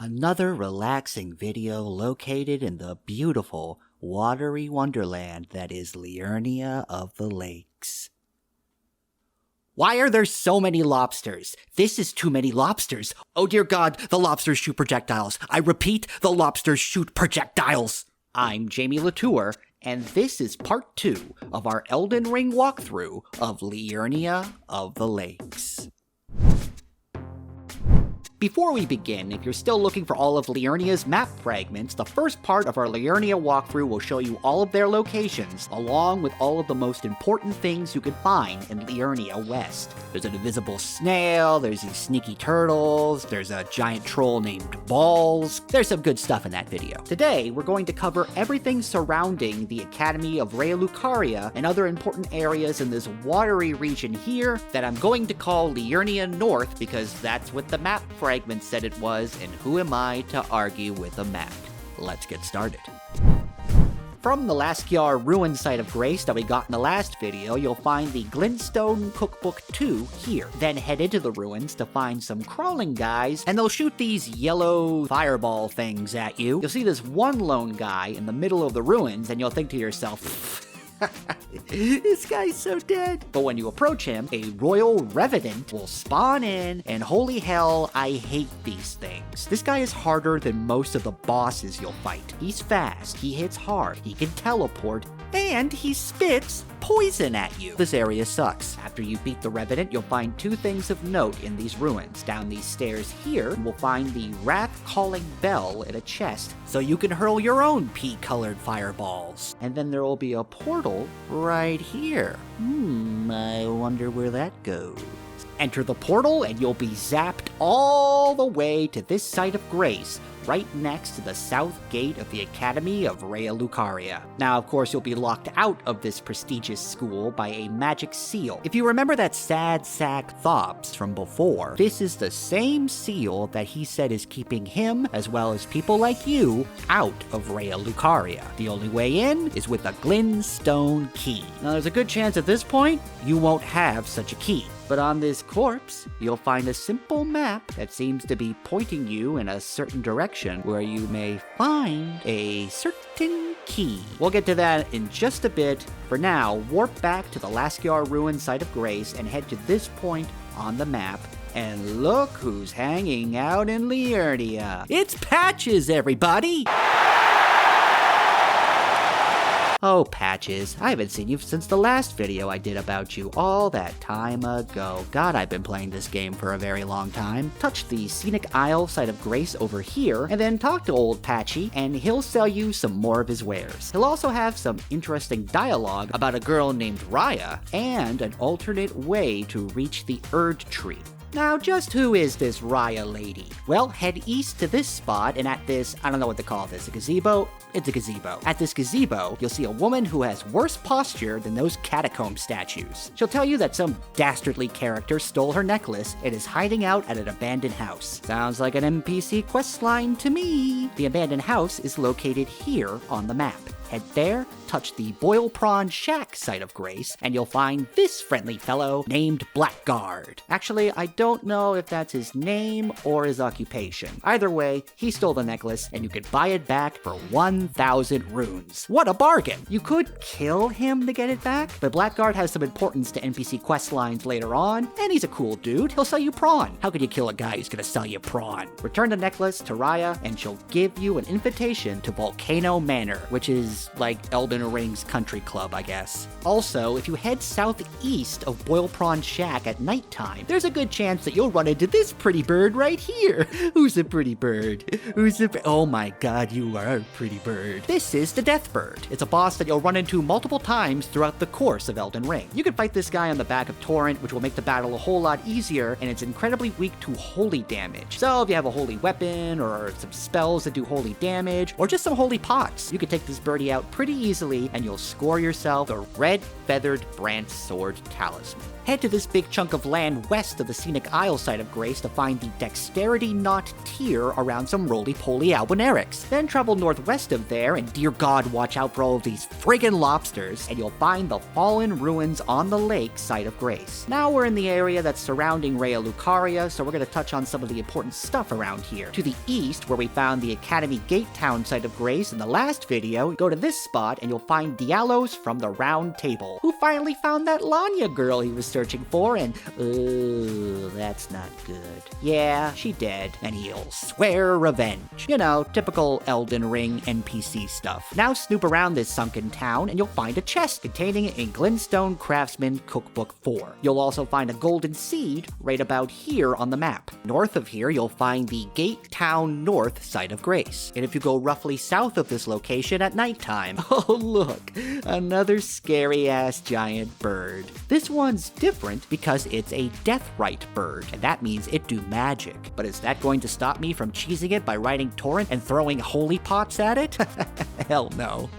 Another relaxing video located in the beautiful, watery wonderland that is Liurnia of the Lakes. Why are there so many lobsters? This is too many lobsters. Oh dear God, the lobsters shoot projectiles. I repeat, the lobsters shoot projectiles. I'm Jamie Latour, and this is part 2 of our Elden Ring walkthrough of Liurnia of the Lakes. Before we begin, if you're still looking for all of Liurnia's map fragments, the first part of our Liurnia walkthrough will show you all of their locations, along with all of the most important things you can find in Liurnia West. There's an invisible snail, there's these sneaky turtles, there's a giant troll named Balls. There's some good stuff in that video. Today, we're going to cover everything surrounding the Academy of Raya Lucaria and other important areas in this watery region here that I'm going to call Liurnia North because that's what the map fragment said it was, and who am I to argue with a map? Let's get started. From the Laskyar ruin site of grace that we got in the last video, you'll find the Glintstone Cookbook 2 here. Then head into the ruins to find some crawling guys, and they'll shoot these yellow fireball things at you. You'll see this one lone guy in the middle of the ruins, and you'll think to yourself, this guy's so dead. But when you approach him, a royal revenant will spawn in, and holy hell, I hate these things. This guy is harder than most of the bosses you'll fight. He's fast, he hits hard, he can teleport, and he spits poison at you. This area sucks. After you beat the Revenant, you'll find 2 things of note in these ruins. Down these stairs here, you will find the wrath-calling bell in a chest, so you can hurl your own pea-colored fireballs. And then there will be a portal right here. I wonder where that goes. Enter the portal and you'll be zapped all the way to this site of grace, right next to the south gate of the Academy of Raya Lucaria. Now, of course, you'll be locked out of this prestigious school by a magic seal. If you remember that sad sack Thops from before, this is the same seal that he said is keeping him, as well as people like you, out of Raya Lucaria. The only way in is with a Glintstone Key. Now, there's a good chance at this point, you won't have such a key. But on this corpse, you'll find a simple map that seems to be pointing you in a certain direction where you may find a certain key. We'll get to that in just a bit. For now, warp back to the Laskyar ruin site of grace and head to this point on the map. And look who's hanging out in Liurnia. It's Patches, everybody! Oh, Patches, I haven't seen you since the last video I did about you all that time ago. God, I've been playing this game for a very long time. Touch the Scenic Isle site of grace over here, and then talk to old Patchy, and he'll sell you some more of his wares. He'll also have some interesting dialogue about a girl named Raya, and an alternate way to reach the Erd Tree. Now, just who is this Raya lady? Well, head east to this spot, and at this, I don't know what to call this, a gazebo? It's a gazebo. At this gazebo, you'll see a woman who has worse posture than those catacomb statues. She'll tell you that some dastardly character stole her necklace and is hiding out at an abandoned house. Sounds like an NPC questline to me. The abandoned house is located here on the map. Head there, touch the Boil Prawn Shack site of grace, and you'll find this friendly fellow named Blackguard. Actually, I don't know if that's his name or his occupation. Either way, he stole the necklace, and you could buy it back for 1,000 runes. What a bargain! You could kill him to get it back, but Blackguard has some importance to NPC questlines later on, and he's a cool dude. He'll sell you prawn. How could you kill a guy who's gonna sell you prawn? Return the necklace to Raya, and she'll give you an invitation to Volcano Manor, which is like Elden Ring's country club, I guess. Also, if you head southeast of Boil Prawn Shack at nighttime, there's a good chance that you'll run into this pretty bird right here. Who's a pretty bird? Oh my god, you are a pretty bird. This is the Deathbird. It's a boss that you'll run into multiple times throughout the course of Elden Ring. You can fight this guy on the back of Torrent, which will make the battle a whole lot easier, and it's incredibly weak to holy damage. So if you have a holy weapon, or some spells that do holy damage, or just some holy pots, you can take this birdie out pretty easily, and you'll score yourself the red feathered branch sword talisman. Head to this big chunk of land west of the Scenic Isle site of Grace to find the Dexterity Knot tier around some roly-poly albinarics. Then travel northwest of there, and dear God, watch out for all of these friggin' lobsters, and you'll find the fallen ruins on the lake site of Grace. Now we're in the area that's surrounding Raya Lucaria, so we're going to touch on some of the important stuff around here. To the east, where we found the Academy Gate Town site of Grace in the last video, go to this spot and you'll find Diallos from the Round Table, who finally found that Lanya girl he was searching for, and that's not good. Yeah, she dead, and he'll swear revenge. You know, typical Elden Ring NPC stuff. Now snoop around this sunken town and you'll find a chest containing a Glintstone Craftsman Cookbook 4. You'll also find a golden seed right about here on the map. North of here, you'll find the Gate Town North site of Grace. And if you go roughly south of this location at nighttime, oh look, another scary-ass giant bird. This one's different because it's a Rite bird, and that means it do magic. But is that going to stop me from cheesing it by riding Torrent and throwing holy pots at it? Hell no.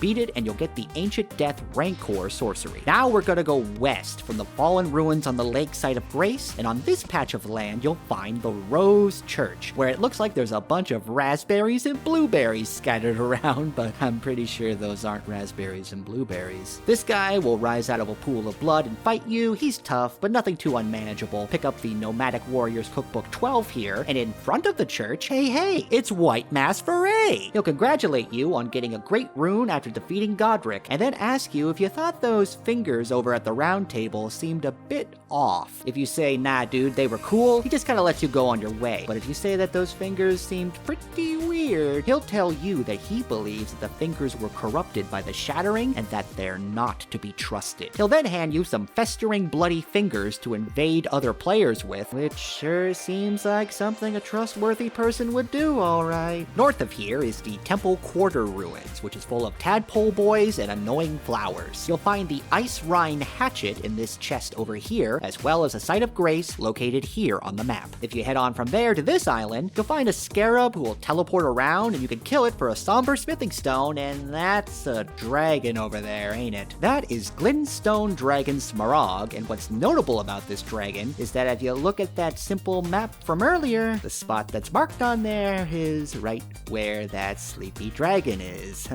Beat it and you'll get the Ancient Death Rancor sorcery. Now we're gonna go west from the fallen ruins on the lake site of Grace, and on this patch of land you'll find the Rose Church, where it looks like there's a bunch of raspberries and blueberries scattered around, but I'm pretty sure those aren't raspberries and blueberries. This guy will rise out of a pool of blood and fight you. He's tough, but nothing too unmanageable. Pick up the Nomadic Warriors Cookbook 12 here, and in front of the church, hey, it's White Mass Foray! He'll congratulate you on getting a great rune after defeating Godric, and then ask you if you thought those fingers over at the round table seemed a bit off. If you say, nah dude, they were cool, he just kinda lets you go on your way. But if you say that those fingers seemed pretty weird, he'll tell you that he believes that the fingers were corrupted by the shattering and that they're not to be trusted. He'll then hand you some festering bloody fingers to invade other players with, which sure seems like something a trustworthy person would do, alright. North of here is the Temple Quarter Ruins, which is full of tadpole boys and annoying flowers. You'll find the Ice Rhine Hatchet in this chest over here, as well as a Site of Grace located here on the map. If you head on from there to this island, you'll find a scarab who will teleport around and you can kill it for a somber smithing stone, and that's a dragon over there, ain't it? That is Glintstone Dragon Smaragd, and what's notable about this dragon is that if you look at that simple map from earlier, the spot that's marked on there is right where that sleepy dragon is.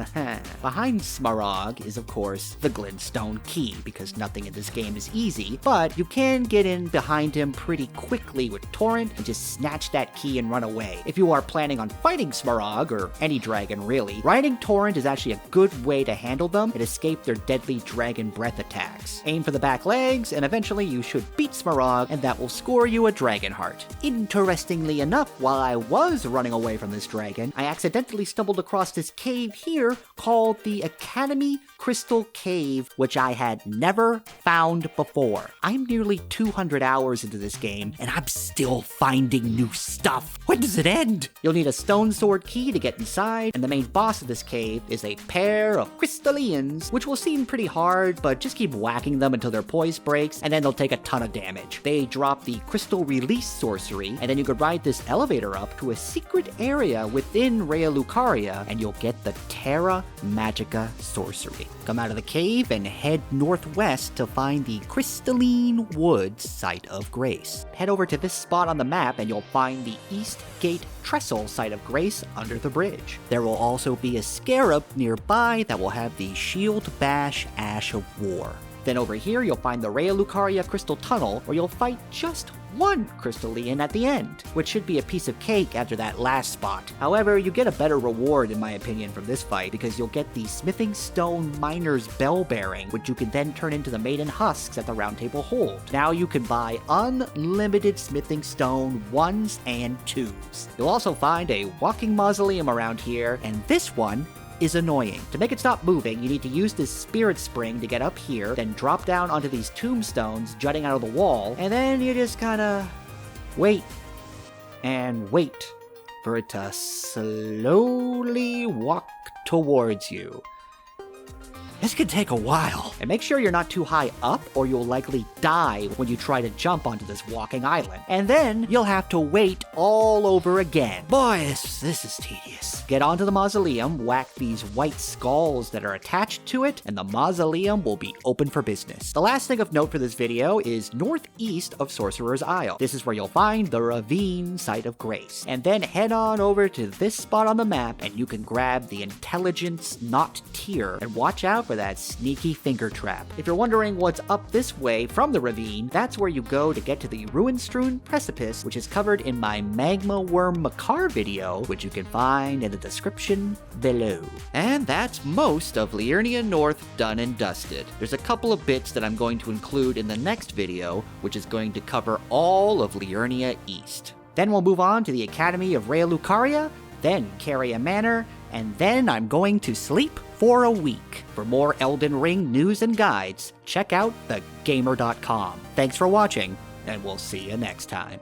Behind Smaragd is, of course, the Glintstone Key, because nothing in this game is easy, but you can get in behind him pretty quickly with Torrent and just snatch that key and run away. If you are planning on fighting Smaragd, or any dragon really, riding Torrent is actually a good way to handle them and escape their deadly dragon breath attacks. Aim for the back legs, and eventually you should beat Smaragd, and that will score you a dragon heart. Interestingly enough, while I was running away from this dragon, I accidentally stumbled across this cave here called the Academy Crystal Cave, which I had never found before. I'm nearly 200 hours into this game, and I'm still finding new stuff. When does it end? You'll need a stone sword key to get inside, and the main boss of this cave is a pair of crystallians, which will seem pretty hard, but just keep whacking them until their poise breaks, and then they'll take a ton of damage. They drop the Crystal Release sorcery, and then you could ride this elevator up to a secret area within Raya Lucaria, and you'll get the Terra Magica sorcery. Come out of the cave and head northwest to find the Crystalline Woods site of Grace. Head over to this spot on the map and you'll find the East Gate Trestle site of Grace under the bridge. There will also be a scarab nearby that will have the Shield Bash Ash of War. Then over here you'll find the Raya Lucaria Crystal Tunnel, where you'll fight just one Crystallian at the end, which should be a piece of cake after that last spot. However, you get a better reward in my opinion from this fight, because you'll get the Smithing Stone Miner's Bell Bearing, which you can then turn into the Maiden Husks at the Round Table hold. Now you can buy unlimited Smithing Stone 1s and 2s. You'll also find a walking mausoleum around here, and this one is annoying. To make it stop moving, you need to use this spirit spring to get up here, then drop down onto these tombstones jutting out of the wall, and then you just kinda wait and wait for it to slowly walk towards you. This could take a while. And make sure you're not too high up or you'll likely die when you try to jump onto this walking island. And then you'll have to wait all over again. Boy, this is tedious. Get onto the mausoleum, whack these white skulls that are attached to it, and the mausoleum will be open for business. The last thing of note for this video is northeast of Sorcerer's Isle. This is where you'll find the Ravine Site of Grace. And then head on over to this spot on the map and you can grab the Intelligence Not tier and watch out for that sneaky finger trap. If you're wondering what's up this way from the ravine, that's where you go to get to the ruin-strewn precipice, which is covered in my Magma Worm Makar video, which you can find in the description below. And that's most of Liurnia North done and dusted. There's a couple of bits that I'm going to include in the next video, which is going to cover all of Liurnia East. Then we'll move on to the Academy of Raya Lucaria, then Caria Manor, and then I'm going to sleep for a week. For more Elden Ring news and guides, check out thegamer.com. Thanks for watching, and we'll see you next time.